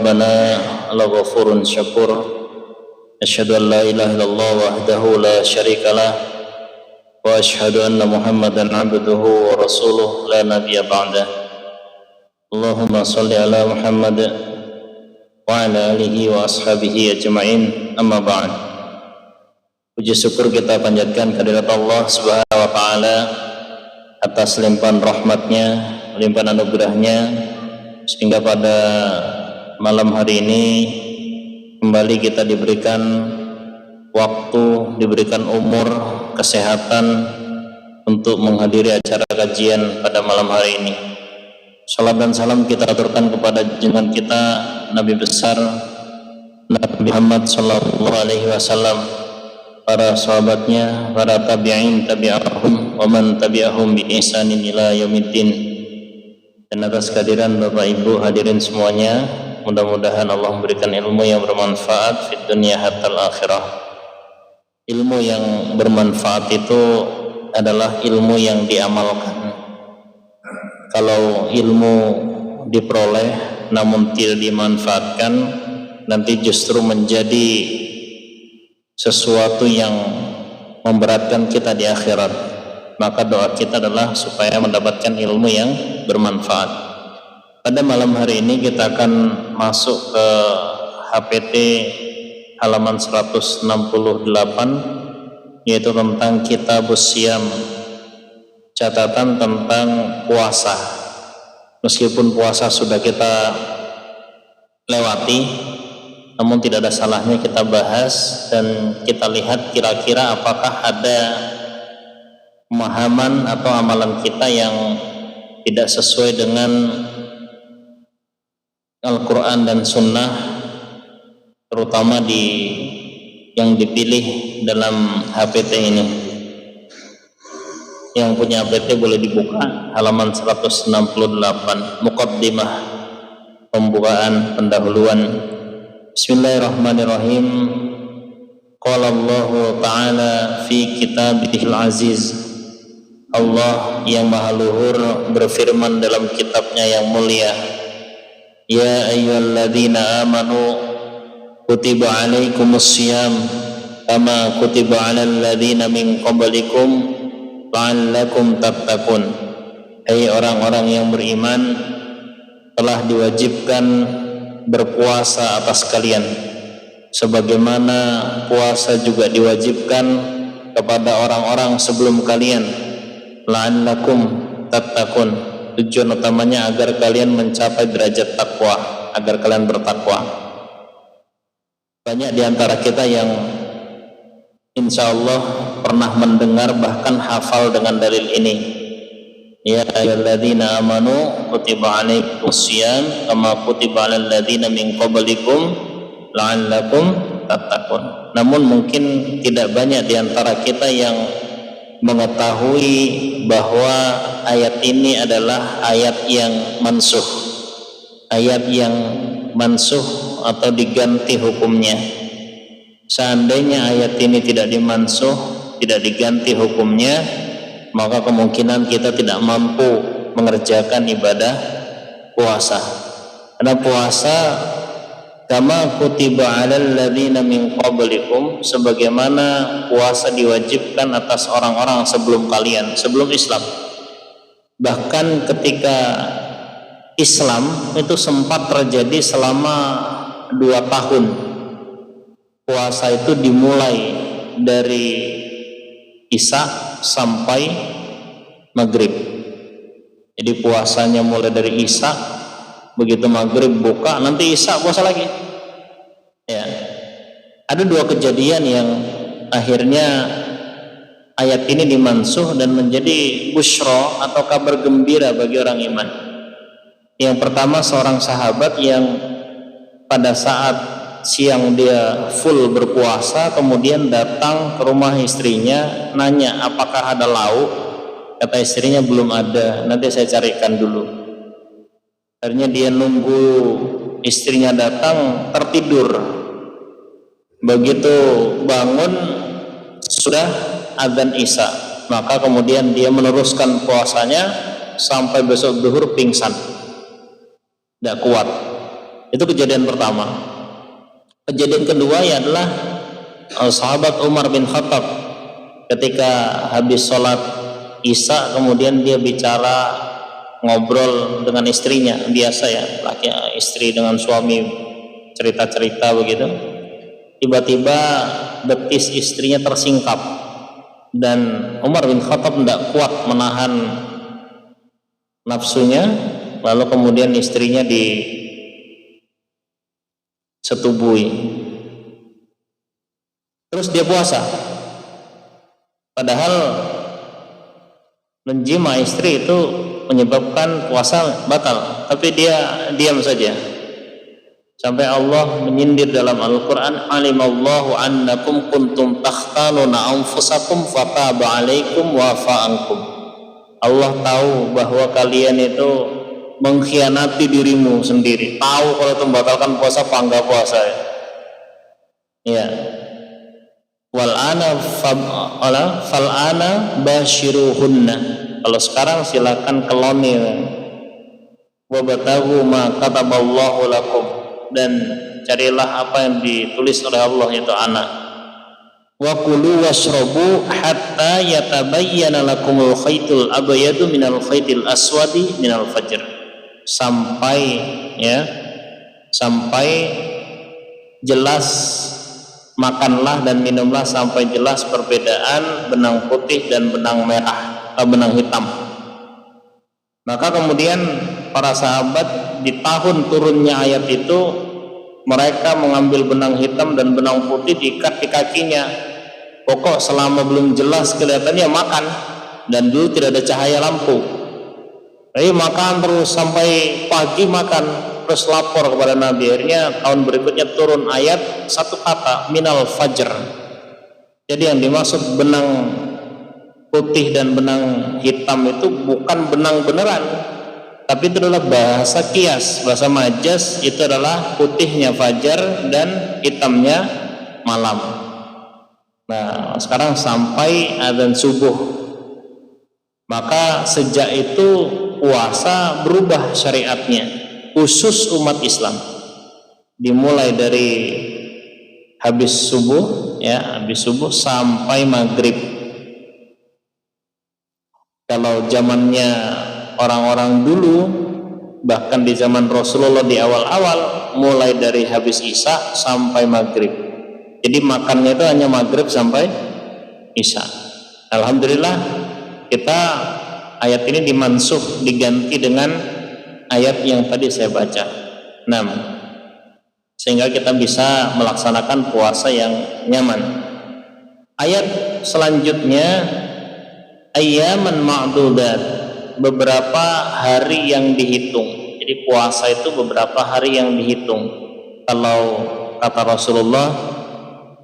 rabbana laghafurun syakur. Asyhadu an la ilaha illallah wahdahu la syarikalah wa asyhadu anna Muhammadan abduhu wa rasuluh la nabiyya ba'dah. Allahumma shalli ala Muhammad wa ala alihi wa ashabihi ajma'in. Amma ba'd. Puji syukur kita panjatkan kehadirat Allah Subhanahu wa taala atas limpahan rahmatnya, limpahan anugerahnya, sehingga pada malam hari ini kembali kita diberikan waktu, diberikan umur, kesehatan untuk menghadiri acara kajian pada malam hari ini. Salam dan salam kita aturkan kepada junjungan kita Nabi besar Nabi Muhammad sallallahu alaihi wasallam, para sahabatnya, para tabi'in, tabi'ahum, wa man tabi'ahum bi ihsanin ila yaumiddin. Dan atas kehadiran Bapak Ibu hadirin semuanya, mudah-mudahan Allah memberikan ilmu yang bermanfaat fid dunya hatta akhirah. Ilmu yang bermanfaat itu adalah ilmu yang diamalkan. Kalau ilmu diperoleh namun tidak dimanfaatkan, nanti justru menjadi sesuatu yang memberatkan kita di akhirat. Maka doa kita adalah supaya mendapatkan ilmu yang bermanfaat. Pada malam hari ini kita akan masuk ke HPT halaman 168, yaitu tentang Kitabus Syiyam, catatan tentang puasa. Meskipun puasa sudah kita lewati, namun tidak ada salahnya kita bahas dan kita lihat kira-kira apakah ada pemahaman atau amalan kita yang tidak sesuai dengan Al-Quran dan Sunnah, terutama yang dipilih dalam HPT ini. Yang punya HPT boleh dibuka halaman 168, Muqaddimah, pembukaan, pendahuluan. Bismillahirrahmanirrahim. Qala Allah Ta'ala fi kitabihil aziz. Allah yang maha luhur berfirman dalam kitabnya yang mulia, ya ayyuhalladzina amanu kutiba alaikumus syiyam kama kutiba alal ladzina min qablikum la'allakum tattaqun. Hai orang-orang yang beriman, telah diwajibkan berpuasa atas kalian sebagaimana puasa juga diwajibkan kepada orang-orang sebelum kalian, la'allakum tattaqun. Tujuan utamanya agar kalian mencapai derajat takwa, agar kalian bertakwa. Banyak di antara kita yang insya Allah pernah mendengar bahkan hafal dengan dalil ini. Ya ayyuhalladzina amanu kutiba alaikumus syiyam kama kutiba alal ladzina min qablikum la'allakum tattaqun. Namun mungkin tidak banyak di antara kita yang mengetahui bahwa ayat ini adalah ayat yang mansuh, ayat yang mansuh atau diganti hukumnya. Seandainya ayat ini tidak dimansuh, tidak diganti hukumnya, maka kemungkinan kita tidak mampu mengerjakan ibadah puasa. Karena puasa kama kutiba alal ladzina min qablikum, sebagaimana puasa diwajibkan atas orang-orang sebelum kalian, sebelum Islam. Bahkan ketika Islam itu sempat terjadi selama 2 tahun. Puasa itu dimulai dari Isya sampai Maghrib. Jadi puasanya mulai dari Isya, begitu Maghrib buka, nanti Isya puasa lagi. Ya, ada 2 kejadian yang akhirnya ayat ini dimansuh dan menjadi busyra atau kabar gembira bagi orang iman. Yang pertama, seorang sahabat yang pada saat siang dia full berpuasa, kemudian datang ke rumah istrinya, nanya apakah ada lauk. Kata istrinya belum ada, nanti saya carikan dulu. Akhirnya dia nunggu istrinya datang, tertidur. Begitu bangun sudah adzan Isya, maka kemudian dia meneruskan puasanya sampai besok zuhur, pingsan, tidak kuat. Itu kejadian pertama. Kejadian kedua ya adalah sahabat Umar bin Khattab ketika habis sholat Isya, kemudian dia bicara, ngobrol dengan istrinya, biasa ya, laki istri dengan suami cerita-cerita begitu. Tiba-tiba betis istrinya tersingkap dan Umar bin Khattab tidak kuat menahan nafsunya, lalu kemudian istrinya disetubui, terus dia puasa, padahal menjima istri itu menyebabkan puasa batal, tapi dia diam saja sampai Allah menyindir dalam Al-Quran, alimallahu annakum kuntum takhtanuna anfusakum fataba alaikum wa fa'ankum. Allah tahu bahwa kalian itu mengkhianati dirimu sendiri, tahu kalau itu membatalkan puasa apa enggak puasa ya. Wal ana fal ana basyiruhunna, kalau sekarang silakan keloni, wabtagu ma kataballahu lakum, dan carilah apa yang ditulis oleh Allah, yaitu anak. Wa kulu washrabu hatta yatabayyana lakumul khaytul abyadu minal khaytil aswadi minal fajr, sampai jelas, makanlah dan minumlah sampai jelas perbedaan benang putih dan benang merah atau benang hitam. Maka kemudian para sahabat di tahun turunnya ayat itu, mereka mengambil benang hitam dan benang putih diikat di kakinya. Pokok selama belum jelas kelihatannya makan, dan dulu tidak ada cahaya lampu. Jadi makan terus sampai pagi makan, terus lapor kepada Nabi. Akhirnya tahun berikutnya turun ayat satu kata, minal fajr. Jadi yang dimaksud benang putih dan benang hitam itu bukan benang beneran, tapi itu adalah bahasa kias, bahasa majas. Itu adalah putihnya fajar dan hitamnya malam. Nah sekarang sampai adzan subuh, maka sejak itu puasa berubah syariatnya khusus umat Islam, dimulai dari habis subuh sampai maghrib. Kalau zamannya orang-orang dulu, bahkan di zaman Rasulullah di awal-awal, mulai dari habis Isya sampai maghrib. Jadi makannya itu hanya maghrib sampai Isya. Alhamdulillah kita ayat ini dimansuh, diganti dengan ayat yang tadi saya baca 6, sehingga kita bisa melaksanakan puasa yang nyaman. Ayat selanjutnya, ayyaman ma'dudat, beberapa hari yang dihitung. Jadi puasa itu beberapa hari yang dihitung. Kalau kata Rasulullah,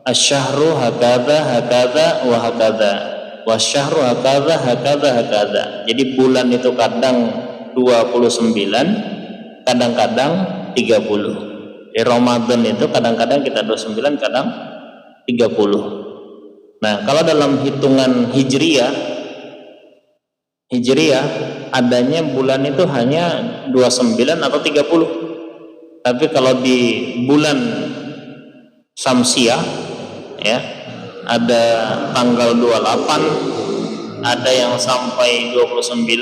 asyhru hakadha hakadha wa hakadha, wasyahru hakadha hakadha hakadha. Jadi bulan itu kadang 29, kadang-kadang 30. Di Ramadan itu kadang-kadang kita 29, kadang 30. Nah, kalau dalam hitungan Hijriyah adanya bulan itu hanya 29 atau 30. Tapi kalau di bulan Syamsiah ya, ada tanggal 28, ada yang sampai 29,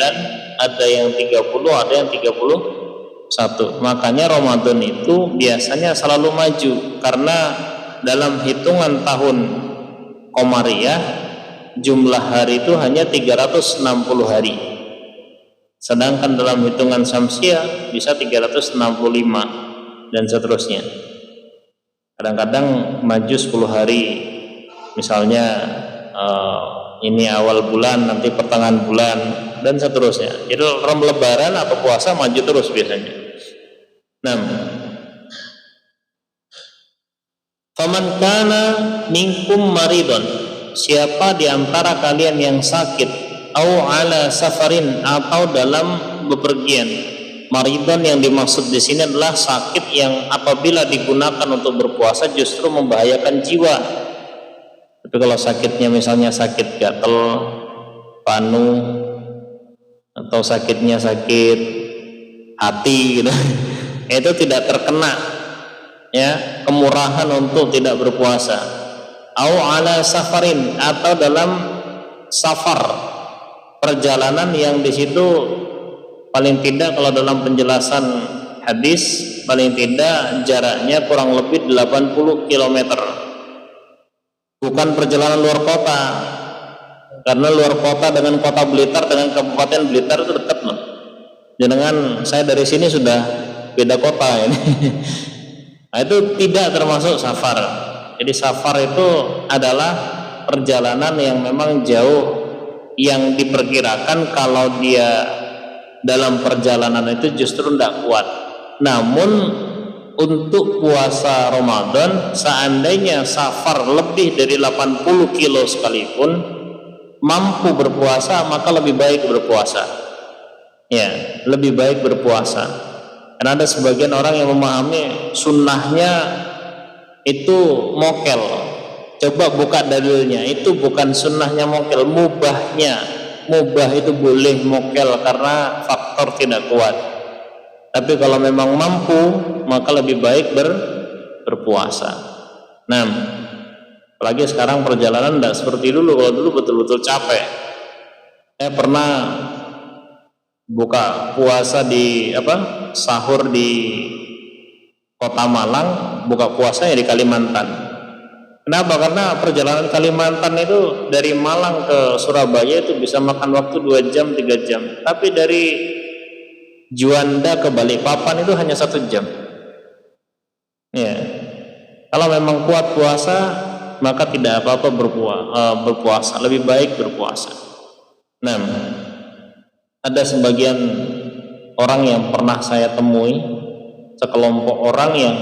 ada yang 30, ada yang 31. Makanya Ramadan itu biasanya selalu maju, karena dalam hitungan tahun Qamariyah jumlah hari itu hanya 360 hari, sedangkan dalam hitungan Syamsiah bisa 365 dan seterusnya. Kadang-kadang maju 10 hari, misalnya ini awal bulan, nanti pertengahan bulan, dan seterusnya. Jadi Lebaran atau puasa maju terus biasanya. Nah, faman kana minkum maridun, siapa di antara kalian yang sakit, au ala safarin, atau dalam bepergian. Maridun yang dimaksud di sini adalah sakit yang apabila digunakan untuk berpuasa justru membahayakan jiwa. Tapi kalau sakitnya misalnya sakit gatal, panu, atau sakitnya sakit hati gitu, itu tidak terkena ya kemurahan untuk tidak berpuasa. Au ala safarin, atau dalam safar, perjalanan yang di situ paling tidak kalau dalam penjelasan hadis paling tidak jaraknya kurang lebih 80 km. Bukan perjalanan luar kota, karena luar kota dengan kota Blitar, dengan Kabupaten Blitar itu dekat loh. Jangan saya dari sini sudah beda kota ini. Nah, itu tidak termasuk safar. Jadi safar itu adalah perjalanan yang memang jauh, yang diperkirakan kalau dia dalam perjalanan itu justru tidak kuat. Namun untuk puasa Ramadan, seandainya safar lebih dari 80 kilo sekalipun mampu berpuasa, maka lebih baik berpuasa. Ya, lebih baik berpuasa. Karena ada sebagian orang yang memahami sunnahnya itu mokel. Coba buka dalilnya, itu bukan sunnahnya mokel, mubahnya. Mubah itu boleh mokel karena faktor tidak kuat. Tapi kalau memang mampu, maka lebih baik berpuasa. Nah, apalagi sekarang perjalanan tidak seperti dulu. Kalau dulu betul-betul capek. Saya pernah buka puasa di sahur di Kota Malang, buka puasanya di Kalimantan. Kenapa? Karena perjalanan Kalimantan itu dari Malang ke Surabaya itu bisa makan waktu 2 jam 3 jam. Tapi dari Juanda ke Balikpapan itu hanya 1 jam. Ya, kalau memang kuat puasa, maka tidak apa-apa berpuasa. Lebih baik berpuasa. Nah, ada sebagian orang yang pernah saya temui, sekelompok orang yang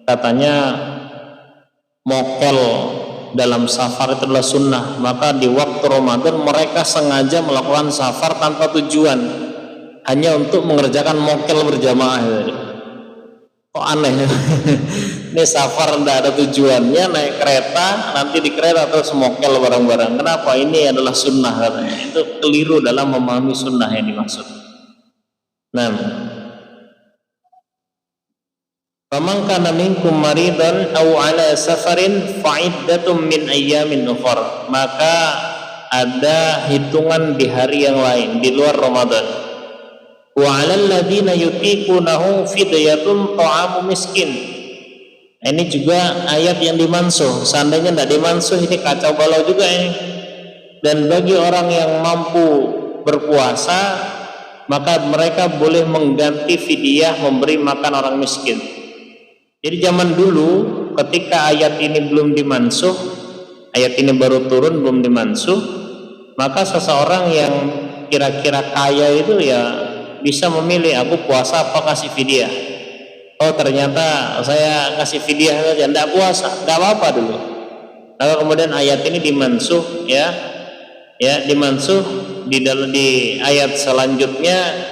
katanya mokel dalam safar itu adalah sunnah. Maka di waktu Ramadan mereka sengaja melakukan safar tanpa tujuan, hanya untuk mengerjakan mokel berjamaah. Kok aneh? Ini safar tidak ada tujuannya, naik kereta, nanti di kereta terus mokel bareng-bareng. Kenapa? Ini adalah sunnah katanya. Itu keliru dalam memahami sunnah yang dimaksud. Nah, faman kana minkum maridan aw ala safarin fa'iddatum min ayyamin ukhra, maka ada hitungan di hari yang lain di luar Ramadan. Wa 'alal ladzina yutiqunahu fidyatun ta'amu miskin. Ini juga ayat yang dimansuh. Seandainya tidak dimansuh, ini kacau balau juga ini. Dan bagi orang yang mampu berpuasa, maka mereka boleh mengganti fidyah memberi makan orang miskin. Jadi zaman dulu ketika ayat ini belum dimansuh, ayat ini baru turun belum dimansuh, maka seseorang yang kira-kira kaya itu ya bisa memilih, aku puasa apa kasih fidyah. Oh ternyata saya kasih fidyah saja, tidak puasa, tidak apa-apa dulu. Lalu kemudian ayat ini dimansuh, ya dimansuh di ayat selanjutnya.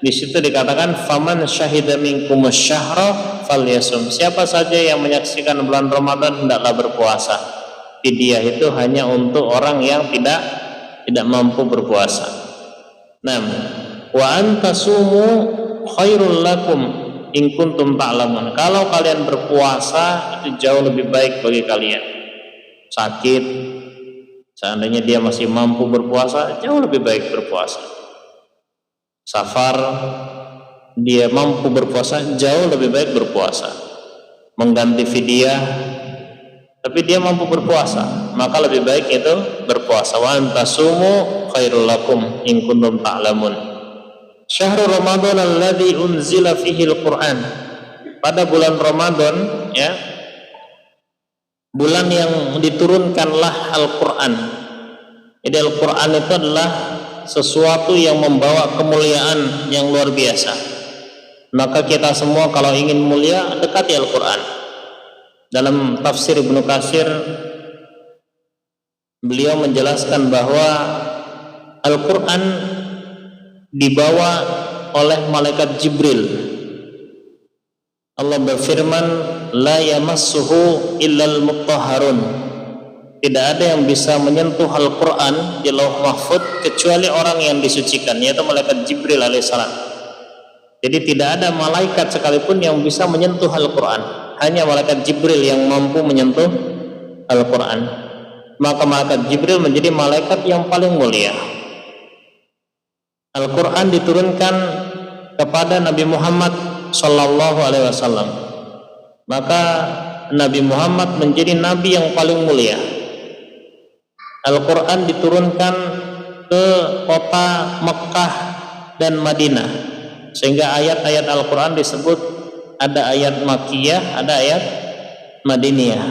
Di situ dikatakan faman syahida minkumus syahra falyasum. Siapa saja yang menyaksikan bulan Ramadan hendaklah berpuasa. Fidyah itu hanya untuk orang yang tidak mampu berpuasa. Nah, wa antasumu khairul lakum in kuntum ta'lamun. Kalau kalian berpuasa itu jauh lebih baik bagi kalian. Sakit, seandainya dia masih mampu berpuasa, jauh lebih baik berpuasa. Safar, dia mampu berpuasa, jauh lebih baik berpuasa. Mengganti fidyah, tapi dia mampu berpuasa, maka lebih baik itu berpuasa. Wa antasumu khairul lakum in kuntum ta'lamun. Syahrul Ramadan alladzi unzila fihi al-Qur'an. Pada bulan Ramadan, ya, bulan yang diturunkanlah Al-Qur'an. Jadi Al-Qur'an itu adalah sesuatu yang membawa kemuliaan yang luar biasa. Maka kita semua kalau ingin mulia, dekati Al-Qur'an. Dalam tafsir Ibnu Katsir, beliau menjelaskan bahwa Al-Qur'an dibawa oleh malaikat Jibril. Allah berfirman, la yamassuhu illal mutahharun. Tidak ada yang bisa menyentuh Al-Quran di Lauh Mahfud kecuali orang yang disucikan, yaitu malaikat Jibril alaihissalam. Jadi tidak ada malaikat sekalipun yang bisa menyentuh Al-Quran, hanya malaikat Jibril yang mampu menyentuh Al-Quran. Maka malaikat Jibril menjadi malaikat yang paling mulia. Al-Quran diturunkan kepada Nabi Muhammad Sallallahu Alaihi Wasallam, maka Nabi Muhammad menjadi Nabi yang paling mulia. Al-Quran diturunkan ke kota Mekah dan Madinah, sehingga ayat-ayat Al-Quran disebut ada ayat Makkiyah, ada ayat Madiniyah.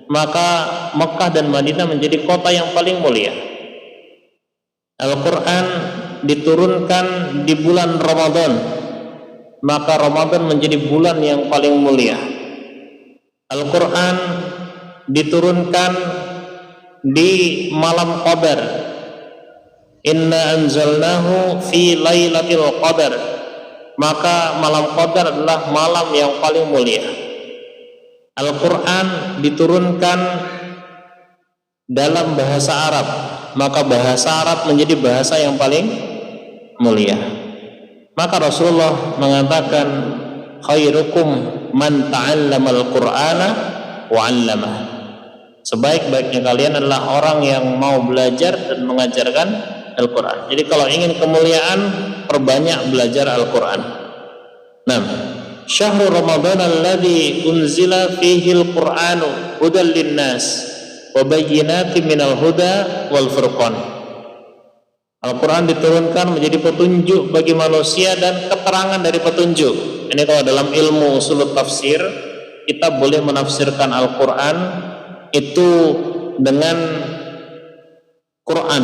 Maka Mekah dan Madinah menjadi kota yang paling mulia. Al-Quran diturunkan di bulan Ramadan, maka Ramadan menjadi bulan yang paling mulia. Al-Quran diturunkan di malam Qadar. Inna anzalnahu fi lailatul qadar. Maka malam Qadar adalah malam yang paling mulia. Al-Quran diturunkan dalam bahasa Arab, maka bahasa Arab menjadi bahasa yang paling mulia. Maka Rasulullah mengatakan, khairukum man ta'allamal Qur'ana wa 'allamah. Sebaik-baiknya kalian adalah orang yang mau belajar dan mengajarkan Al-Quran. Jadi kalau ingin kemuliaan, perbanyak belajar Al-Quran. Nah, syahrul Ramadan alladzi unzila fihi al-Qur'anu hudal linnas wa bayyinatin minal huda wal furqan. Al-Quran diturunkan menjadi petunjuk bagi manusia dan keterangan dari petunjuk. Ini kalau dalam ilmu usul tafsir, kita boleh menafsirkan Al-Quran itu dengan Quran.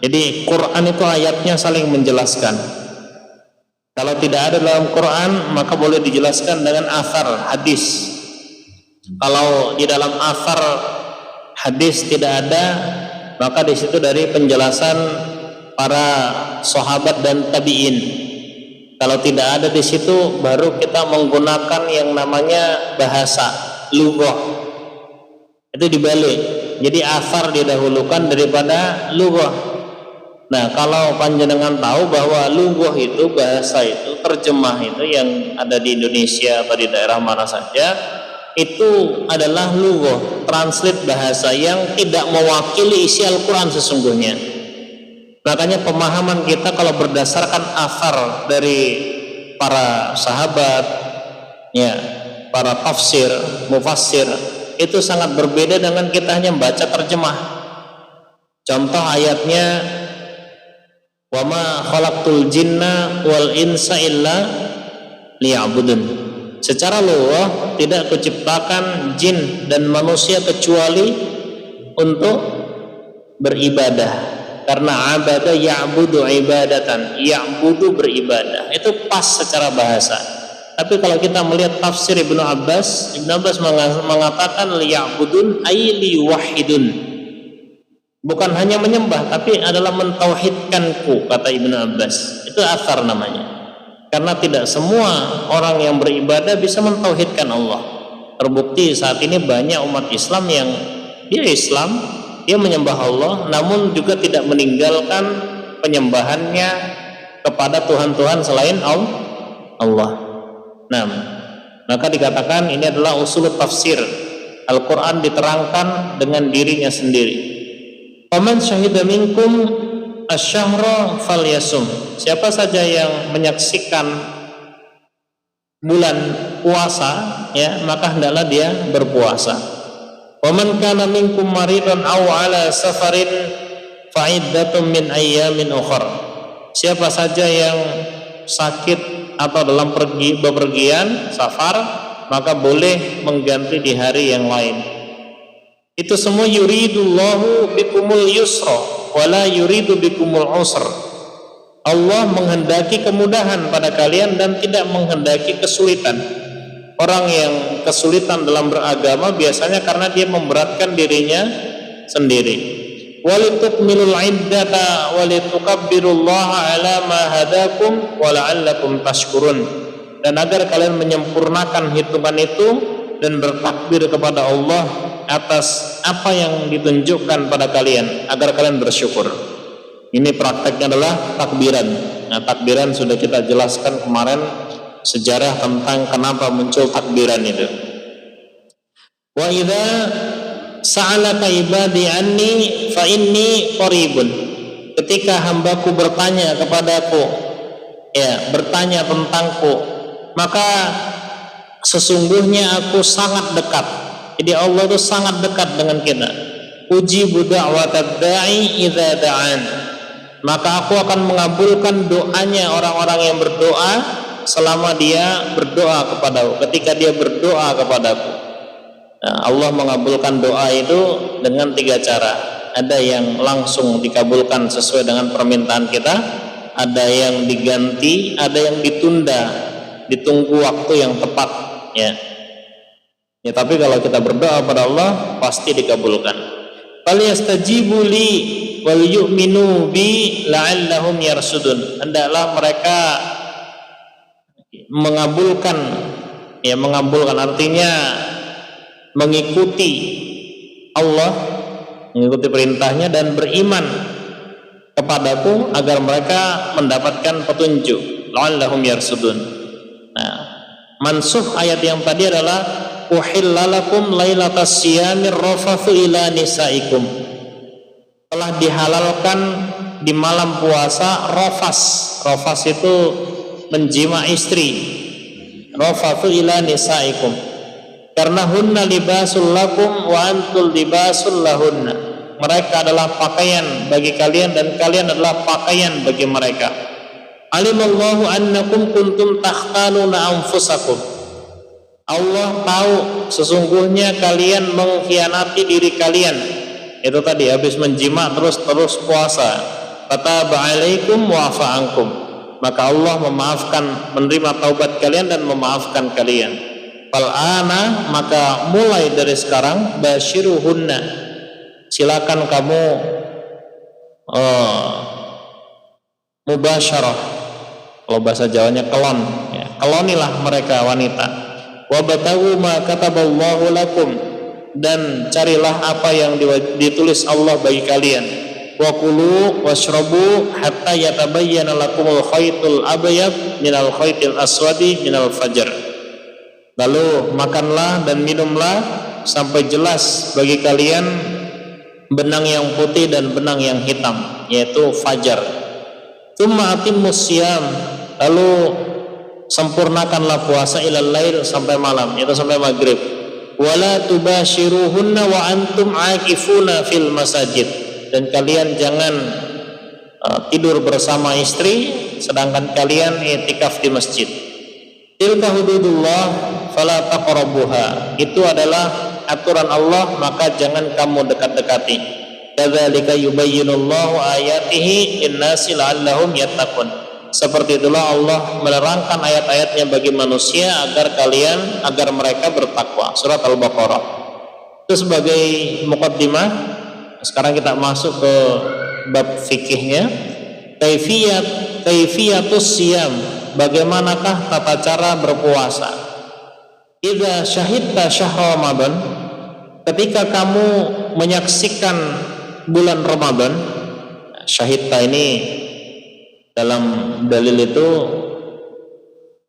Jadi Quran itu ayatnya saling menjelaskan. Kalau tidak ada dalam Quran, maka boleh dijelaskan dengan athar, hadis. Kalau di dalam athar, hadis tidak ada, maka di situ dari penjelasan para sahabat dan tabi'in. Kalau tidak ada di situ, baru kita menggunakan yang namanya bahasa, lughah. Itu dibalik. Jadi athar didahulukan daripada lughah. Nah, kalau panjenengan tahu bahwa lughah itu, bahasa itu, terjemah itu yang ada di Indonesia atau di daerah mana saja, itu adalah lughah, translate bahasa yang tidak mewakili isi Al-Quran sesungguhnya. Makanya pemahaman kita kalau berdasarkan athar dari para sahabat, ya, para tafsir, mufassir, itu sangat berbeda dengan kita hanya baca terjemah. Contoh ayatnya, wa ma khalaqtul jinna wal insa illa liya'budun. Secara lughah tidak kuciptakan jin dan manusia kecuali untuk beribadah. Karena abada ya'budu ibadatan, ya'budu beribadah. Itu pas secara bahasa. Tapi kalau kita melihat tafsir Ibnu Abbas mengatakan liya'budun ay liwahidun. Bukan hanya menyembah, tapi adalah mentauhidkanku, kata Ibnu Abbas. Itu athar namanya. Karena tidak semua orang yang beribadah bisa mentauhidkan Allah. Terbukti saat ini banyak umat Islam yang dia Islam, dia menyembah Allah, namun juga tidak meninggalkan penyembahannya kepada Tuhan-Tuhan selain Allah. Nah, maka dikatakan ini adalah usul tafsir. Al-Quran diterangkan dengan dirinya sendiri. Faman syahida minkum asyahra falyasum. Siapa saja yang menyaksikan bulan puasa, ya, maka hendaklah dia berpuasa. Waman kana minkum maridun aw ala safarin fa iddatun min ayyamin ukhra. Siapa saja yang sakit atau dalam bepergian safar, maka boleh mengganti di hari yang lain. Itu semua yuridullahu bikumul yusra wala yuridu bikumul usra. Allah menghendaki kemudahan pada kalian dan tidak menghendaki kesulitan. Orang yang kesulitan dalam beragama biasanya karena dia memberatkan dirinya sendiri. Walitukmilul iddata walitukabbirullaha ala ma hadakum wa la'allakum tashkurun. Dan agar kalian menyempurnakan hitungan itu dan bertakbir kepada Allah atas apa yang ditunjukkan pada kalian agar kalian bersyukur. Ini prakteknya adalah takbiran. Nah, takbiran sudah kita jelaskan kemarin sejarah tentang kenapa muncul takbiran itu. Wa idza sa'alaka ibadi anni fa inni qaribun. Ketika hambaku bertanya kepadaku, ya, bertanya tentangku, maka sesungguhnya aku sangat dekat. Jadi Allah itu sangat dekat dengan kita. Ujibu da'watad da'i idza da'an. Maka aku akan mengabulkan doanya orang-orang yang berdoa selama dia berdoa kepadaku, ketika dia berdoa kepadaku. Nah, Allah mengabulkan doa itu dengan 3 cara. Ada yang langsung dikabulkan sesuai dengan permintaan kita, ada yang diganti, ada yang ditunda, ditunggu waktu yang tepat, ya. Ya, tapi kalau kita berdoa pada Allah pasti dikabulkan. Falyastajibu li wal yu'minu bi la'allahum yarsudun. Hendaklah mereka mengabulkan, ya, mengabulkan artinya mengikuti Allah, mengikuti perintahnya dan beriman kepadaku agar mereka mendapatkan petunjuk. La'allahum yarsudun. Nah, mansuh ayat yang tadi adalah uhillalakum lailatas siyamir rafathu ila nisaikum. Telah dihalalkan di malam puasa rafas. Rafas itu menjima istri. Rafathu ila nisaikum. Karena hunna libasul lakum wa antul libasul lahunna. Mereka adalah pakaian bagi kalian dan kalian adalah pakaian bagi mereka. Alimallahu annakum kuntum takhtanuna anfusakum. Allah tahu sesungguhnya kalian mengkhianati diri kalian. Itu tadi habis menjima terus puasa. Fataba alaikum wa afa ankum. Maka Allah memaafkan, menerima taubat kalian dan memaafkan kalian. Fal ana, maka mulai dari sekarang basyiruhunna. Silakan kamu mubasyarah. Kalau bahasa Jawanya kelon, ya. Kelonilah mereka wanita. Wabtagu ma kataballahu lakum, dan carilah apa yang ditulis Allah bagi kalian. Wa kulu washrabu hatta yatabayyana lakumul khaytul abyad minal khaytil aswadi minal fajr. Lalu makanlah dan minumlah sampai jelas bagi kalian benang yang putih dan benang yang hitam, yaitu fajar. Tsumma atimmus syiyam, lalu sempurnakanlah puasa ilal lail, sampai malam, yaitu sampai maghrib. Wala tubashiruhunna wa antum aakifuna fil masajid, dan kalian jangan tidur bersama istri sedangkan kalian i'tikaf di masjid. Tilka hududullah fala taqrabuha, itu adalah aturan Allah, maka jangan kamu dekat-dekati. Kadzalika yubayyinullahu ayatihi linnasi la'allahum yattaqun. Seperti itulah Allah menerangkan ayat-ayatnya bagi manusia agar mereka bertakwa. Surat Al-Baqarah. Itu sebagai muqaddimah. Sekarang kita masuk ke bab fikihnya. Kaifiyatus siyam, bagaimanakah tata cara berpuasa. Idza syahidta syahr Ramadan, ketika kamu menyaksikan bulan Ramadan. Syahidta ini dalam dalil itu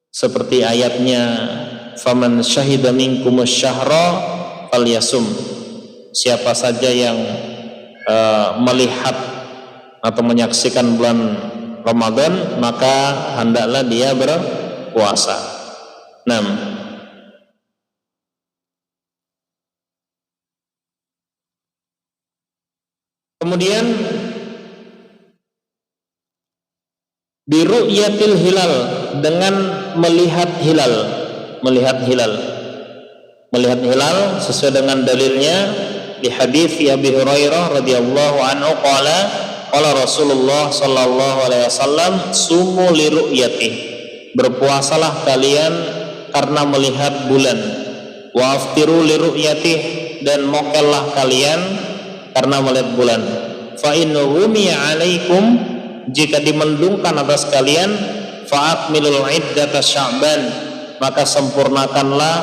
seperti ayatnya faman syahida minkumus syahra falyasum. Siapa saja yang melihat atau menyaksikan bulan Ramadan, maka hendaklah dia berpuasa. 6. Kemudian biru'yatil hilal, dengan melihat hilal sesuai dengan dalilnya di hadis Abi Hurairah radhiyallahu anhu qala Rasulullah sallallahu alaihi wasallam sumu liru'yati, berpuasalah kalian karena melihat bulan. Wa aftiru liru'yati, dan mokellah kalian karena melihat bulan. Fa in rumiya alaikum, jika dimendungkan atas kalian, fa'akmilul iddata Sya'ban, maka sempurnakanlah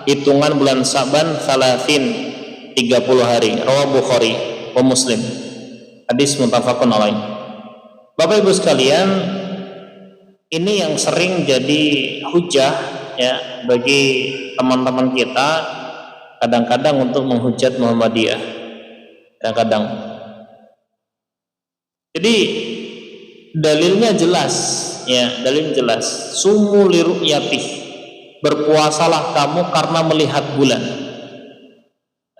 hitungan bulan Sya'ban 30 hari. Rawahu Bukhari wa Muslim. Hadis muttafaqun alaih. Bapak Ibu sekalian, Ini yang sering jadi hujah ya bagi teman-teman kita kadang-kadang untuk menghujat Muhammadiyah. Kadang-kadang. Jadi dalilnya jelas ya, dalil jelas. Sumu li ru'yatih. Berpuasalah kamu karena melihat bulan.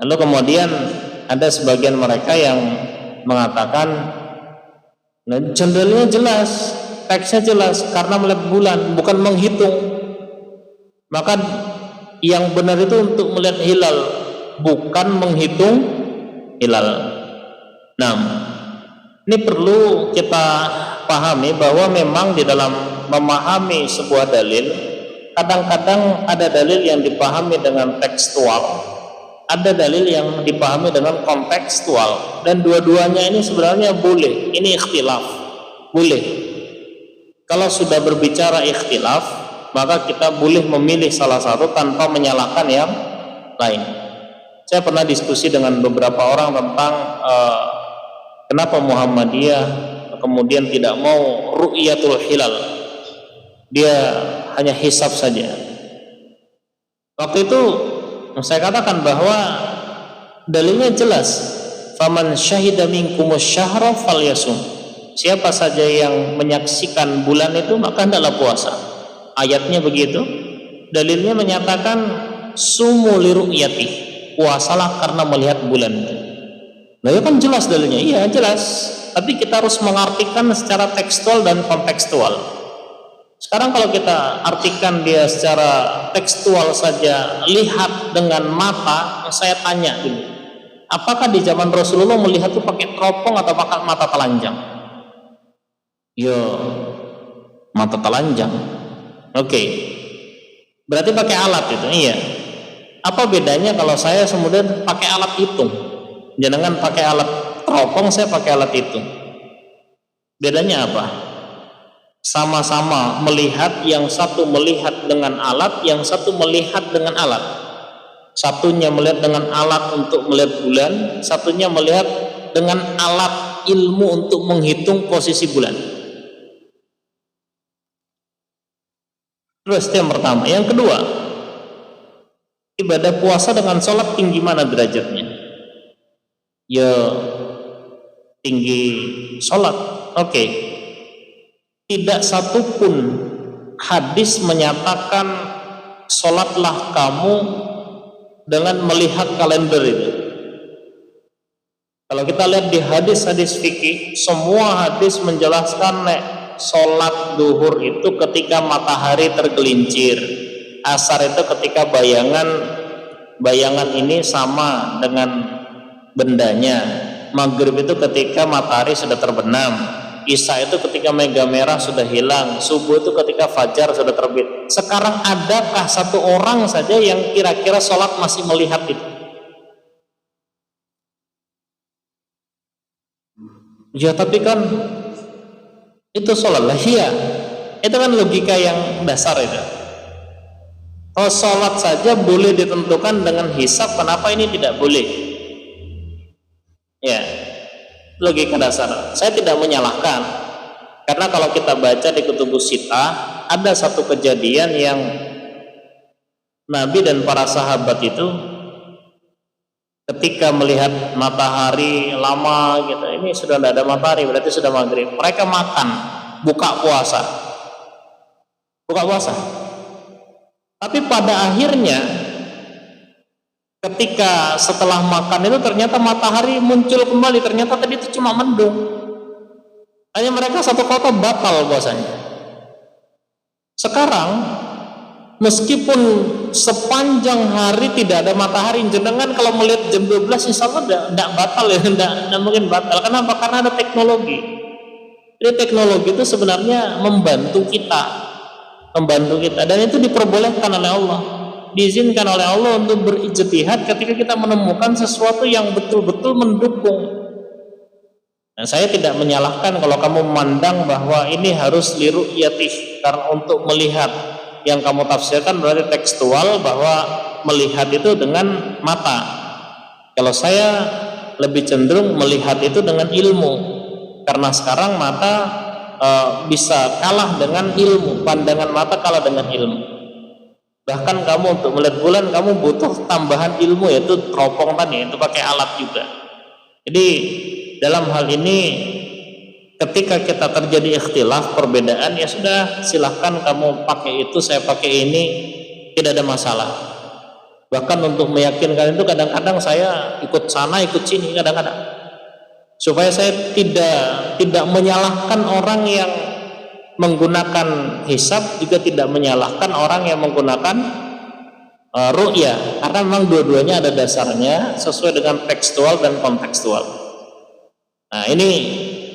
Lalu kemudian ada sebagian mereka yang mengatakan, nah, dalilnya jelas, teksnya jelas, karena melihat bulan, bukan menghitung. Maka yang benar itu untuk melihat hilal, bukan menghitung hilal. Nah, ini perlu kita pahami bahwa memang di dalam memahami sebuah dalil, kadang-kadang ada dalil yang dipahami dengan tekstual, ada dalil yang dipahami dengan kontekstual, dan dua-duanya ini sebenarnya boleh. Ini ikhtilaf, boleh. Kalau sudah berbicara ikhtilaf, maka kita boleh memilih salah satu tanpa menyalahkan yang lain. Saya pernah diskusi dengan beberapa orang tentang kenapa Muhammadiyah kemudian tidak mau ru'yatul hilal, dia hanya hisab saja. Waktu itu saya katakan bahwa dalilnya jelas, faman syahida minkumus syahra falyasum. Siapa saja yang menyaksikan bulan itu maka hendaklah puasa. Ayatnya begitu. Dalilnya menyatakan sumu li ru'yati, puasalah karena melihat bulan. Nah, itu kan jelas dalilnya. Iya, jelas. Tapi kita harus mengartikan secara tekstual dan kontekstual. Sekarang kalau kita artikan dia secara tekstual saja, lihat dengan mata, saya tanya dulu, apakah di zaman Rasulullah melihat itu pakai teropong atau pakai mata telanjang? Yo, mata telanjang. Oke. Berarti pakai alat itu, iya. Apa bedanya kalau saya kemudian pakai alat hitung? Jangan pakai alat teropong, saya pakai alat hitung. Bedanya apa? Sama-sama melihat, yang satu melihat dengan alat, yang satu melihat dengan alat. Satunya melihat dengan alat untuk melihat bulan, satunya melihat dengan alat ilmu untuk menghitung posisi bulan. Terus itu yang pertama. Yang kedua, ibadah puasa dengan sholat tinggi mana derajatnya? Ya tinggi sholat. Oke. Tidak satupun hadis menyatakan sholatlah kamu dengan melihat kalender itu. Kalau kita lihat di hadis-hadis fikih, semua hadis menjelaskan sholat duhur itu ketika matahari tergelincir, asar itu ketika bayangan ini sama dengan bendanya, maghrib itu ketika matahari sudah terbenam, isya itu ketika mega merah sudah hilang, subuh itu ketika fajar sudah terbit. Sekarang adakah satu orang saja yang kira-kira sholat masih melihat itu? Ya tapi kan itu sholat lah, iya. Itu kan logika yang dasar itu. Kalau sholat saja boleh ditentukan dengan hisab, kenapa ini tidak boleh? Ya, logika dasar. Saya tidak menyalahkan, karena kalau kita baca di kutubus sittah, ada satu kejadian yang Nabi dan para sahabat itu ketika melihat matahari lama gitu, ini sudah tidak ada matahari, berarti sudah maghrib, mereka makan, buka puasa. Tapi pada akhirnya ketika setelah makan itu ternyata matahari muncul kembali, ternyata tadi itu cuma mendung. Hanya mereka satu kota batal puasanya. Sekarang meskipun sepanjang hari tidak ada matahari, jenengan kalau melihat jam 12 insya Allah tidak batal ya, tidak mungkin batal. Kenapa? Karena ada teknologi. Jadi teknologi itu sebenarnya membantu kita, dan itu diperbolehkan oleh Allah, diizinkan oleh Allah untuk berijtihad ketika kita menemukan sesuatu yang betul-betul mendukung. Dan saya tidak menyalahkan kalau kamu memandang bahwa ini harus liru'yatih, karena untuk melihat, yang kamu tafsirkan berarti tekstual bahwa melihat itu dengan mata. Kalau saya lebih cenderung melihat itu dengan ilmu, karena sekarang mata bisa kalah dengan ilmu. Pandangan mata kalah dengan ilmu. Bahkan kamu untuk melihat bulan kamu butuh tambahan ilmu, yaitu teropong tadi, itu pakai alat juga. Jadi dalam hal ini ketika kita terjadi ikhtilaf, perbedaan, ya sudah, silahkan kamu pakai itu, saya pakai ini, tidak ada masalah. Bahkan untuk meyakinkan itu kadang-kadang saya ikut sana ikut sini kadang-kadang, supaya saya tidak menyalahkan orang yang menggunakan hisab, juga tidak menyalahkan orang yang menggunakan ru'yah, karena memang dua-duanya ada dasarnya sesuai dengan tekstual dan kontekstual. Nah, ini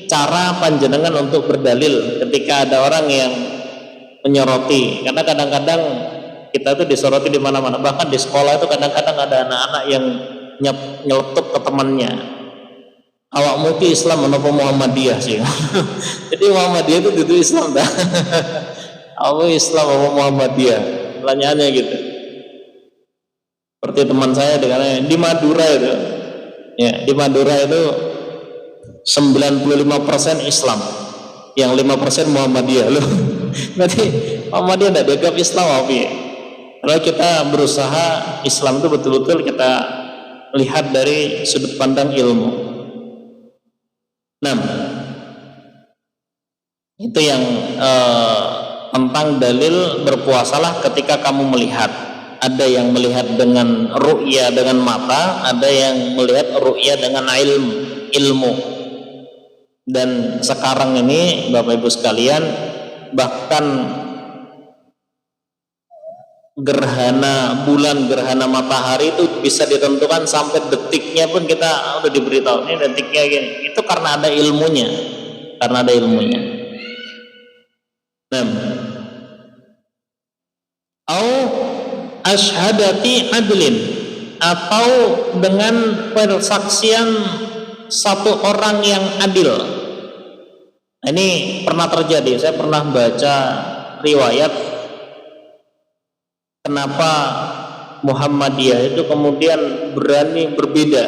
cara panjenengan untuk berdalil ketika ada orang yang menyoroti, karena kadang-kadang kita itu disoroti di mana-mana, bahkan di sekolah itu kadang-kadang ada anak-anak yang nyeletuk ke temannya, awak muti Islam menapa Muhammadiyah sih. Jadi Muhammadiyah itu gitu Islam dah. Awak Islam apa Muhammadiyah? Pertanyaannya gitu. Seperti teman saya di Madura itu. Ya, di Madura itu 95% Islam, yang 5% Muhammadiyah loh. Berarti Muhammadiyah tidak dianggap Islam apa ya? Kalau kita berusaha Islam itu betul-betul kita lihat dari sudut pandang ilmu. Nah, itu yang tentang dalil berpuasalah ketika kamu melihat. Ada yang melihat dengan ru'ya dengan mata, ada yang melihat ru'ya dengan ilmu. Dan sekarang ini Bapak Ibu sekalian, bahkan gerhana bulan, gerhana matahari itu bisa ditentukan sampai detiknya pun kita udah diberitahu ini detiknya gini. Itu karena ada ilmunya, Nah, au ashadati adlin, atau dengan persaksian satu orang yang adil. Nah, ini pernah terjadi. Saya pernah baca riwayat kenapa Muhammadiyah itu kemudian berani berbeda,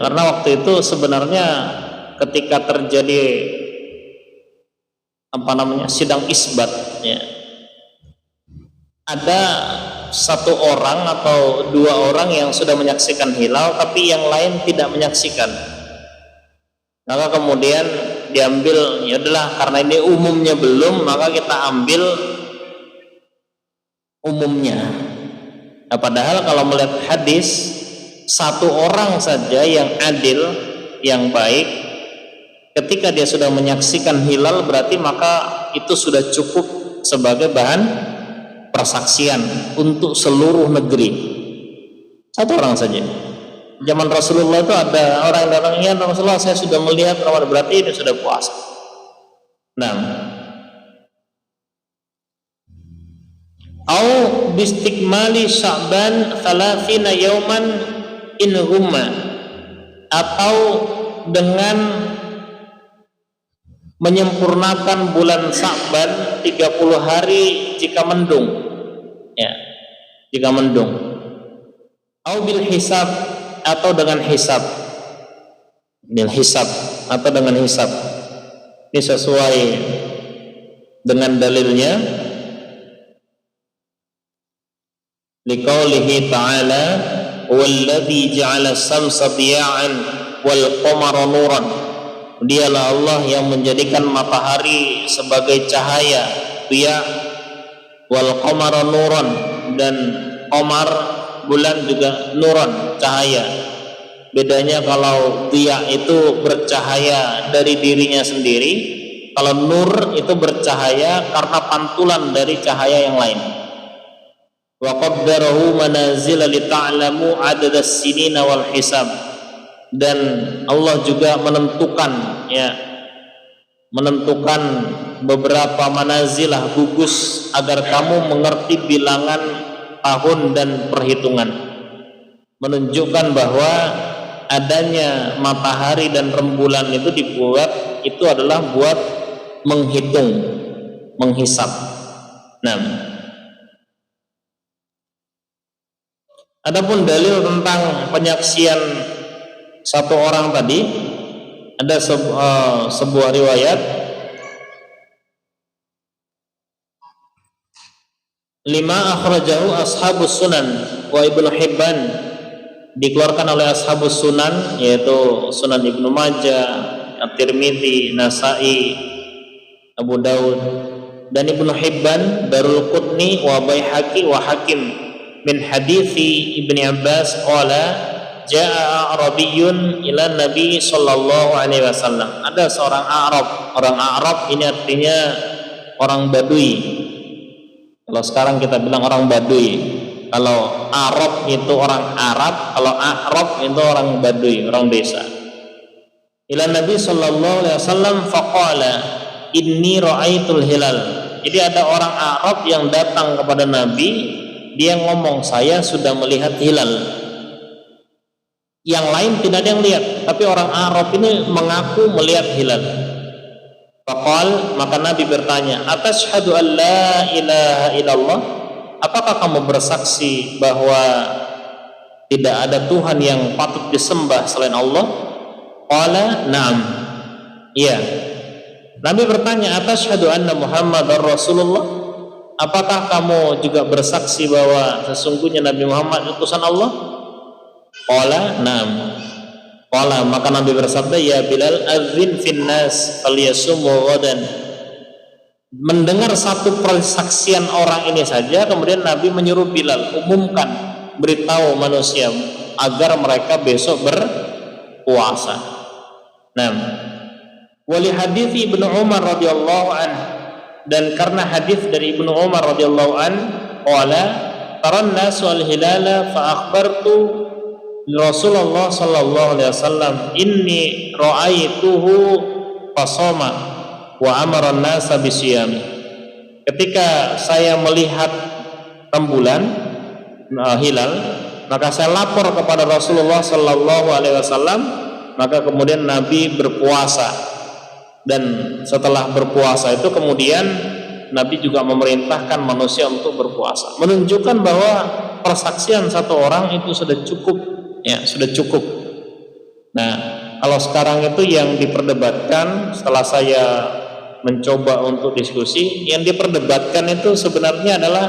karena waktu itu sebenarnya ketika terjadi sidang isbat, ya, ada satu orang atau dua orang yang sudah menyaksikan hilal, tapi yang lain tidak menyaksikan. Maka kemudian diambil, ya udahlah, karena ini umumnya belum, maka kita ambil umumnya. Nah, padahal kalau melihat hadis, satu orang saja yang adil, yang baik, ketika dia sudah menyaksikan hilal, berarti maka itu sudah cukup sebagai bahan persaksian untuk seluruh negeri. Satu orang saja. Zaman Rasulullah itu ada orang datang, ya Rasulullah saya sudah melihat Ramadan, berarti itu sudah puasa. Nah, au bistikmali Sya'ban 30 yauman in humma, atau dengan menyempurnakan bulan Sya'ban 30 hari jika mendung, ya, jika mendung. Au bil hisab, atau dengan hisab, atau dengan hisab. Ini sesuai dengan dalilnya. Liqaulihi ta'ala walladzi ja'ala as-samsa diya'an wal qamara nuran, dialah Allah yang menjadikan matahari sebagai cahaya, diya, wal qamara nuran, dan qamar bulan juga nuran, cahaya. Bedanya kalau diya itu bercahaya dari dirinya sendiri, kalau nur itu bercahaya karena pantulan dari cahaya yang lain. Wa qaddarahu manazila li ta'lamu adada as-sinina wal hisab, dan Allah juga menentukan, ya, menentukan beberapa manazilah, gugus, agar kamu mengerti bilangan tahun dan perhitungan, menunjukkan bahwa adanya matahari dan rembulan itu dibuat, itu adalah buat menghitung, menghisap. Nah, adapun dalil tentang penyaksian satu orang tadi, ada sebuah riwayat lima akhrajahu ashabus sunan wa Ibnu Hibban, dikeluarkan oleh ashabus sunan yaitu Sunan Ibnu Majah, At-Tirmidzi, Nasai, Abu Daud dan Ibnu Hibban, Darul Qutni wa Baihaqi wa Hakim min hadithi Ibni Abbas qala jaa Arabiyyun ila Nabi sallallahu alaihi wasallam. Ada seorang Arab. Orang Arab ini artinya orang Badui. Kalau sekarang kita bilang orang Badui. Kalau Arab itu orang Arab, kalau Arab itu orang Badui, orang desa. Ila Nabi sallallahu alaihi wasallam faqala inni ra'aitul hilal. Jadi ada orang Arab yang datang kepada Nabi, dia ngomong saya sudah melihat hilal. Yang lain tidak ada yang lihat, tapi orang Arab ini mengaku melihat hilal. Faqal, maka Nabi bertanya, atashhadu an la ilaha illallah? Apakah kamu bersaksi bahwa tidak ada Tuhan yang patut disembah selain Allah? Qala na'am. Iya. Nabi bertanya, atashhadu anna Muhammadar Rasulullah? Apakah kamu juga bersaksi bahwa sesungguhnya Nabi Muhammad utusan Allah? Qala na'am. Qala, maka Nabi bersabda, ya Bilal adzin fin nas falyasumu ghadan. Mendengar satu persaksian orang ini saja, kemudian Nabi menyuruh Bilal, umumkan, beritahu manusia agar mereka besok berpuasa. Nah, wali hadis Ibnu Umar radhiyallahu an, dan karena hadis dari Ibnu Umar radhiyallahu an, qala taran nasu al-hilala fa akhbartu Rasulullah sallallahu alaihi wasallam inni ra'aituhu fasoma wa amara an-nasa bisiyami. Ketika saya melihat rembulan hilal, maka saya lapor kepada Rasulullah sallallahu alaihi wasallam, maka kemudian Nabi berpuasa. Dan setelah berpuasa itu kemudian Nabi juga memerintahkan manusia untuk berpuasa, menunjukkan bahwa persaksian satu orang itu sudah cukup. Ya, sudah cukup. Nah, kalau sekarang itu yang diperdebatkan, setelah saya mencoba untuk diskusi, yang diperdebatkan itu sebenarnya adalah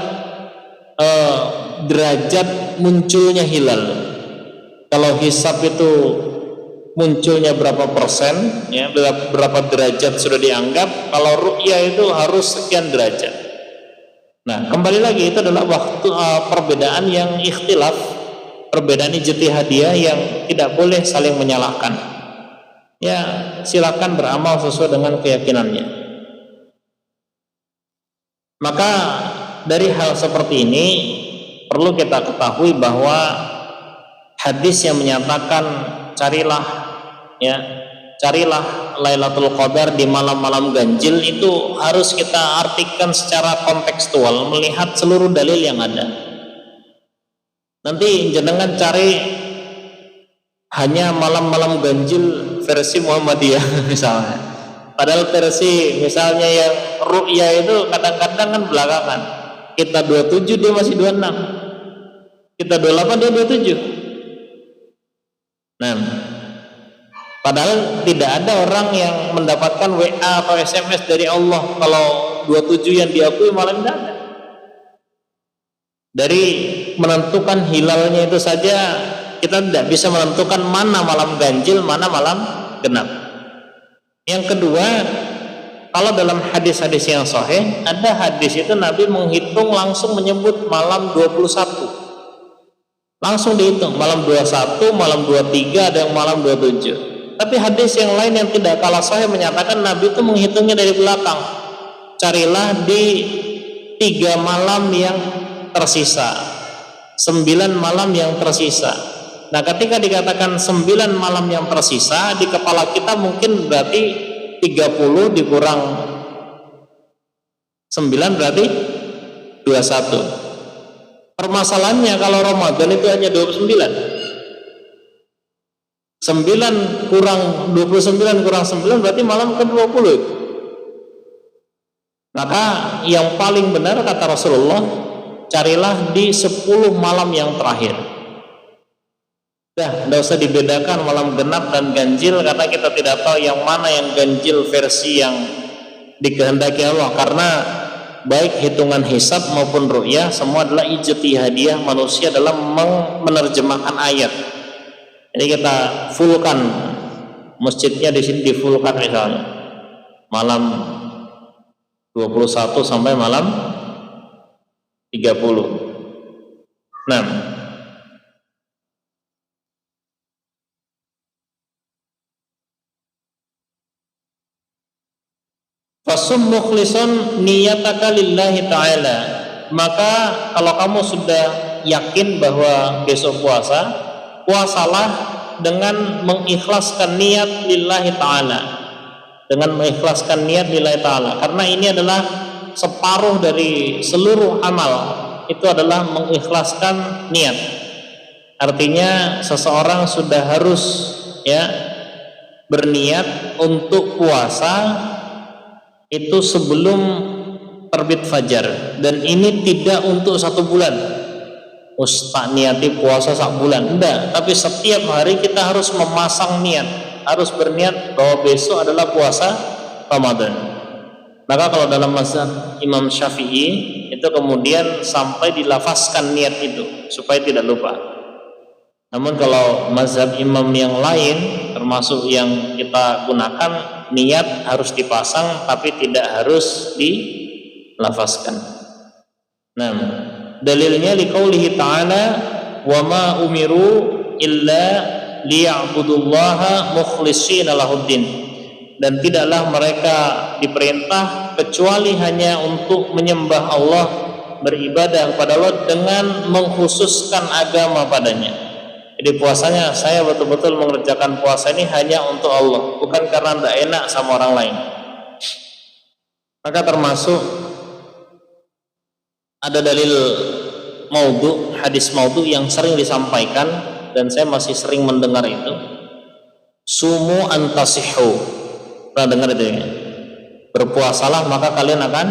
derajat munculnya hilal. Kalau hisab itu munculnya berapa persen, ya, berapa derajat sudah dianggap. Kalau ru'yah itu harus sekian derajat. Nah, kembali lagi itu adalah waktu perbedaan yang ikhtilaf, perbedaan ijtihadiyah yang tidak boleh saling menyalahkan. Ya, silakan beramal sesuai dengan keyakinannya. Maka dari hal seperti ini perlu kita ketahui bahwa hadis yang menyatakan carilah Lailatul Qadar di malam-malam ganjil itu harus kita artikan secara kontekstual, melihat seluruh dalil yang ada. Nanti jenengan cari hanya malam-malam ganjil versi Muhammadiyah misalnya, padahal versi misalnya yang ru'yah itu kadang-kadang kan belakangan. Kita 27 dia masih 26, kita 28 dia 27. Nah, padahal tidak ada orang yang mendapatkan WA atau SMS dari Allah kalau 27 yang diakui malam tidak ada. Dari menentukan hilalnya itu saja kita tidak bisa menentukan mana malam ganjil, mana malam genap. Yang kedua, kalau dalam hadis-hadis yang sahih, ada hadis itu Nabi menghitung langsung menyebut malam 21. Langsung dihitung malam 21, malam 23, ada yang malam 27. Tapi hadis yang lain yang tidak kalah sahih menyatakan Nabi itu menghitungnya dari belakang. Carilah di 3 malam yang tersisa, 9 malam yang tersisa. Nah, ketika dikatakan 9 malam yang tersisa, di kepala kita mungkin berarti 30 dikurang 9 berarti 21. Permasalahannya kalau Ramadan itu hanya 29. 9 kurang 29 kurang 9 berarti malam ke-20. Maka yang paling benar kata Rasulullah, carilah di 10 malam yang terakhir. tidak usah dibedakan malam genap dan ganjil, karena kita tidak tahu yang mana yang ganjil versi yang dikehendaki Allah, karena baik hitungan hisab maupun ru'yah semua adalah ijtihadiyah manusia dalam menerjemahkan ayat. Jadi kita fullkan masjidnya di sini, di fullkan misalnya malam 21 sampai malam 30. Nah, fasum mukhlison niyataka lillahi ta'ala, maka kalau kamu sudah yakin bahwa besok puasa, puasalah dengan mengikhlaskan niat lillahi ta'ala, dengan mengikhlaskan niat lillahi ta'ala, karena ini adalah separuh dari seluruh amal, itu adalah mengikhlaskan niat. Artinya seseorang sudah harus berniat untuk puasa itu sebelum terbit fajar, dan ini tidak untuk 1 bulan. Ustaz niati puasa 1 bulan, enggak, tapi setiap hari kita harus memasang niat, harus berniat bahwa besok adalah puasa Ramadan. Maka kalau dalam mazhab Imam Syafi'i itu kemudian sampai dilafazkan niat itu supaya tidak lupa. Namun kalau mazhab imam yang lain termasuk yang kita gunakan, niat harus dipasang tapi tidak harus dilafazkan. Nah, dalilnya liqaulihi ta'ala wa ma umiru illa liya'budullaha mukhlishina lahuddin, dan tidaklah mereka diperintah kecuali hanya untuk menyembah Allah, beribadah kepada Allah dengan mengkhususkan agama padanya. Jadi puasanya saya betul-betul mengerjakan puasa ini hanya untuk Allah, bukan karena tidak enak sama orang lain. Maka termasuk ada dalil maudhu, hadis maudhu yang sering disampaikan dan saya masih sering mendengar itu, sumu antasihu. Pernah dengar itu ya? Berpuasalah maka kalian akan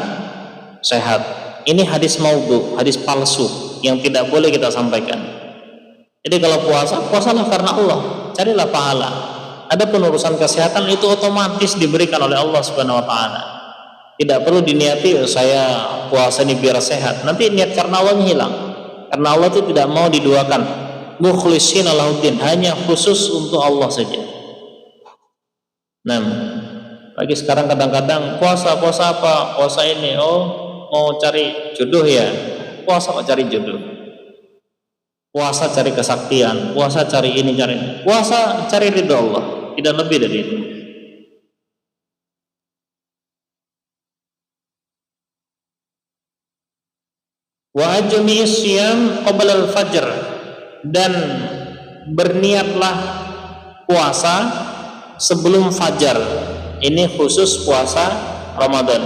sehat. Ini hadis maudhu, hadis palsu yang tidak boleh kita sampaikan. Jadi kalau puasa, puasalah karena Allah, carilah pahala. Ada penurusan kesehatan itu otomatis diberikan oleh Allah Subhanahu wa taala. Tidak perlu diniati saya puasa ini biar sehat. Nanti niat karena Allah hilang. Karena Allah itu tidak mau diduakan. Mukhlishina lahuddin, hanya khusus untuk Allah saja. Nah, lagi sekarang kadang-kadang puasa apa? Puasa ini, mau cari jodoh ya. Puasa kok cari jodoh. Puasa cari kesaktian, puasa cari ini, cari ini. Puasa cari ridho Allah, tidak lebih dari itu. Wa ajmi siyam qabla al-fajr, dan berniatlah puasa sebelum fajar. Ini khusus puasa Ramadan.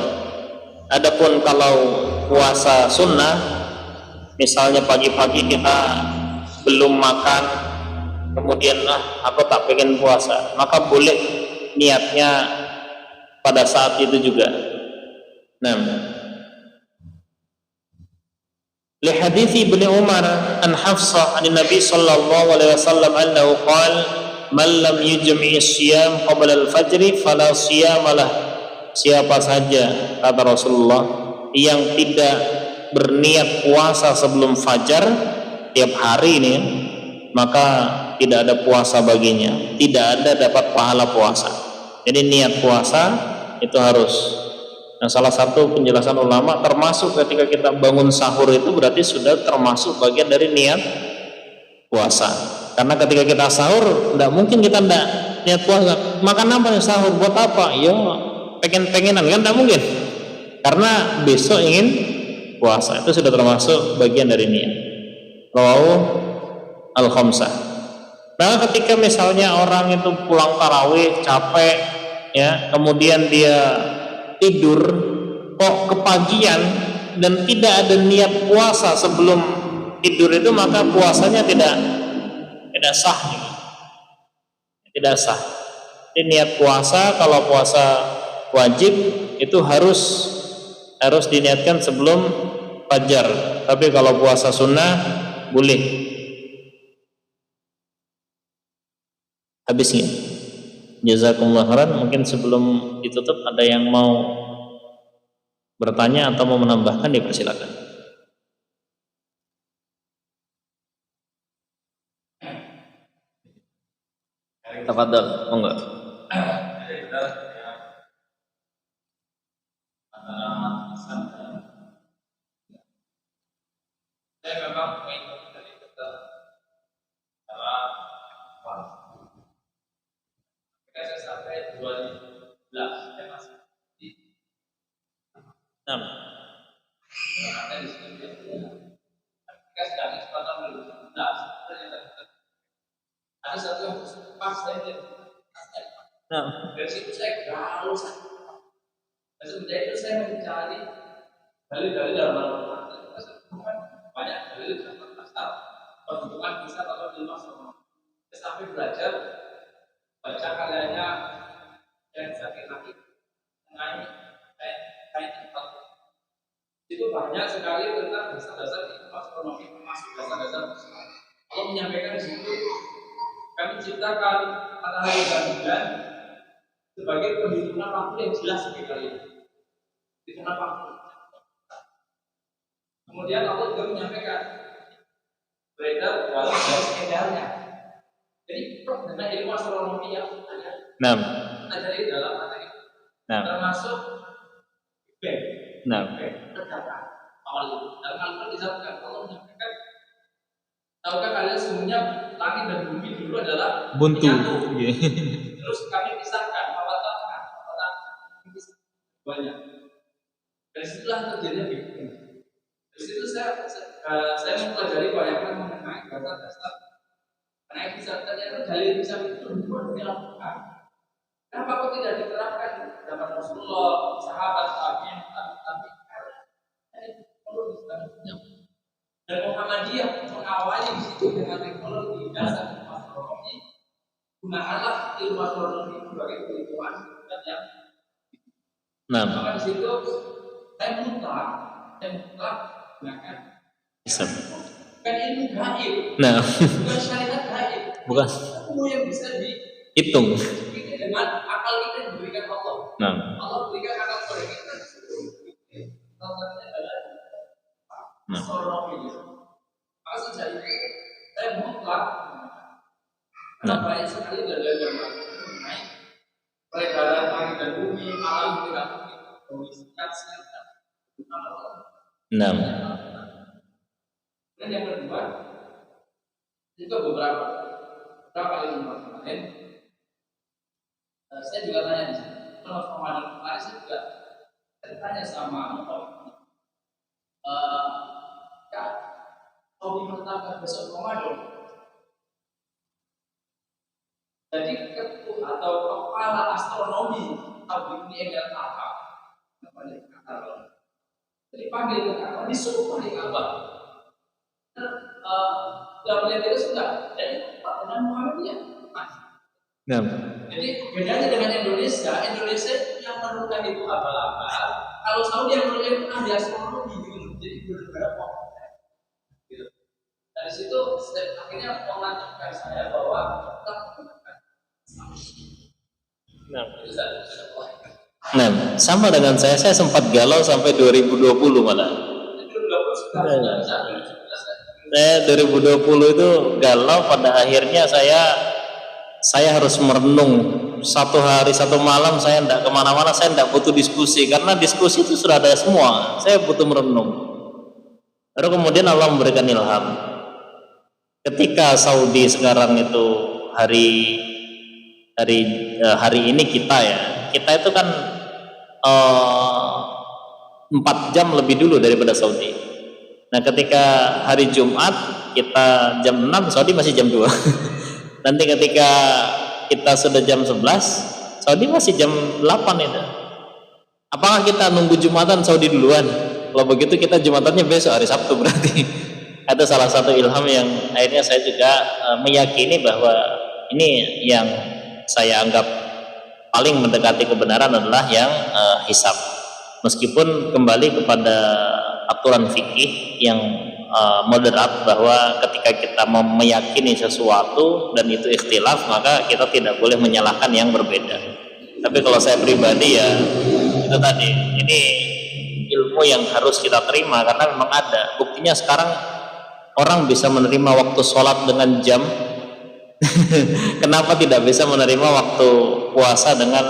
Adapun kalau puasa sunnah, misalnya pagi-pagi kita belum makan, kemudian aku tak pengen puasa, maka boleh niatnya pada saat itu juga. Nah, li hadithi Ibnu Umar an Hafsah an Nabi sallallahu alaihi wasallam annahu qala man lam yujmi' as-siyam qabla al-fajr fala siyamalah. Siapa saja, kata Rasulullah, yang tidak berniat puasa sebelum fajar tiap hari ini, maka tidak ada puasa baginya, tidak ada dapat pahala puasa. Jadi niat puasa itu harus. Nah, salah satu penjelasan ulama, termasuk ketika kita bangun sahur itu berarti sudah termasuk bagian dari niat puasa. Karena ketika kita sahur, tidak mungkin kita tidak niat puasa. Makan apa nih sahur? Buat apa? Ya pengen-pengenan kan, tidak mungkin. Karena besok ingin puasa, itu sudah termasuk bagian dari niat. Rawahu al-khamsah. Nah, ketika misalnya orang itu pulang tarawih capek ya, kemudian dia tidur kok kepagian dan tidak ada niat puasa sebelum tidur itu, maka puasanya tidak sah. Tidak sah. Jadi niat puasa, kalau puasa wajib itu harus diniatkan sebelum fajar. Tapi kalau puasa sunnah boleh. habisnya. Jazakumullah khairan. Mungkin sebelum ditutup ada yang mau bertanya atau mau menambahkan, dipersilakan. Tafadhol, monggo. Saya memang mengikuti dari kita cara saya sampai 2011 saya masih di ada di sini ketika sedang kesempatan 2011 ada satu yang pas saya dari situ saya galau dan semenjak itu saya mencari dalil-dalil dalam Al-Quran. Banyak dalil dalam Al-Quran perbentukan kisah atau ilmu astronomi. Saya sampai belajar baca karyanya yang sakit lagi mengenai kain tempat. Itu banyak sekali tentang dasar-dasar ilmu astronomi, termasuk dasar-dasar Allah menyampaikan di situ kami ciptakan matahari dan bulan sebagai perhitungan waktu yang jelas bagi kalian. Perhitungan waktu. Kemudian Allah juga menyampaikan beredar dalam garis edarnya. Jadi dengan ilmu astronomi yang ada di dalam materi, termasuk Big Bang, ledakan awal itu. Dalam Al-Quran disebutkan Allah menyampaikan, tahukah kalian semuanya langit dan bumi dulu adalah buntu. Terus kami pisahkan awal-awal banyak. Dari situlah terjadinya Big Bang. Dari situ saya mempelajari banyak mengenai dasar-dasar mengenai kisah ternyata dalil kisah itu berdua dilakukan. Kenapa kok tidak diterapkan zaman Rasulullah, sahabat, tabi'in, dan Muhammadiyah mengawali di situ dengan teknologi dasar ilmu astronomi. Gunakanlah ilmu astronomi sebagai perhitungan yang maka di situ saya mutlak gunakan bukan ilmu gaib, bukan syariat gaib, bukan ilmu yang bisa dihitung dengan akal kita yang diberikan Allah. Allah berikan akal kepada kita. Salah satunya adalah astronomi. Maka sejak itu saya mutlak karena banyak sekali dari mengenai peredaran langit dan bumi, alam tidak mengisahkan secara dan yang kedua juga beberapa kali kemarin saya juga tanya di sini. Kalau kemarin saya juga tanya sama hobi pertama besok Ramadan. Jadi ketua atau kepala astronomi tablik ini adalah apa? Namanya jadi panggil ke kakak, disuruh paling apa? Sudah melihat itu sudah. Jadi dengan Muhammadiyah. Jadi bedanya dengan Indonesia yang menemukan itu apa-apa. Kalau Saudi yang menemukan itu ahli astronomi gitu. Jadi berbeda pokoknya. Gitu. Dari situ akhirnya mengajarkan saya bahwa kita menggunakan sama dengan saya sempat galau sampai 2020 malah. Saya 2020 itu galau, pada akhirnya saya harus merenung 1 hari 1 malam. Saya tidak kemana-mana, saya tidak butuh diskusi karena diskusi itu sudah ada semua. Saya butuh merenung. Lalu kemudian Allah memberikan ilham. Ketika Saudi sekarang itu hari ini kita itu kan 4 jam lebih dulu daripada Saudi. Nah, ketika hari Jumat kita jam 6, Saudi masih jam 2. Nanti ketika kita sudah jam 11, Saudi masih jam 8 itu. Apakah kita nunggu Jumatan Saudi duluan? Kalau begitu kita Jumatannya besok hari Sabtu berarti. Itu salah satu ilham yang akhirnya saya juga meyakini bahwa ini yang saya anggap paling mendekati kebenaran adalah yang hisab. Meskipun kembali kepada aturan fikih yang moderat, bahwa ketika kita meyakini sesuatu dan itu ikhtilaf, maka kita tidak boleh menyalahkan yang berbeda. Tapi kalau saya pribadi ya itu tadi, ini ilmu yang harus kita terima karena memang ada buktinya. Sekarang orang bisa menerima waktu sholat dengan jam kenapa tidak bisa menerima waktu puasa dengan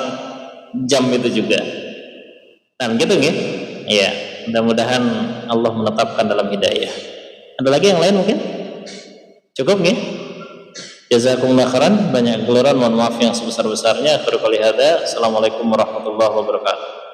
jam itu juga, dan gitu nih ya. Mudah-mudahan Allah menetapkan dalam hidayah. Ada lagi yang lain mungkin? Cukup nih? Jazakumullah khairan, banyak keluran, mohon maaf yang sebesar-besarnya. Akhirul qali hadza. Assalamualaikum warahmatullahi wabarakatuh.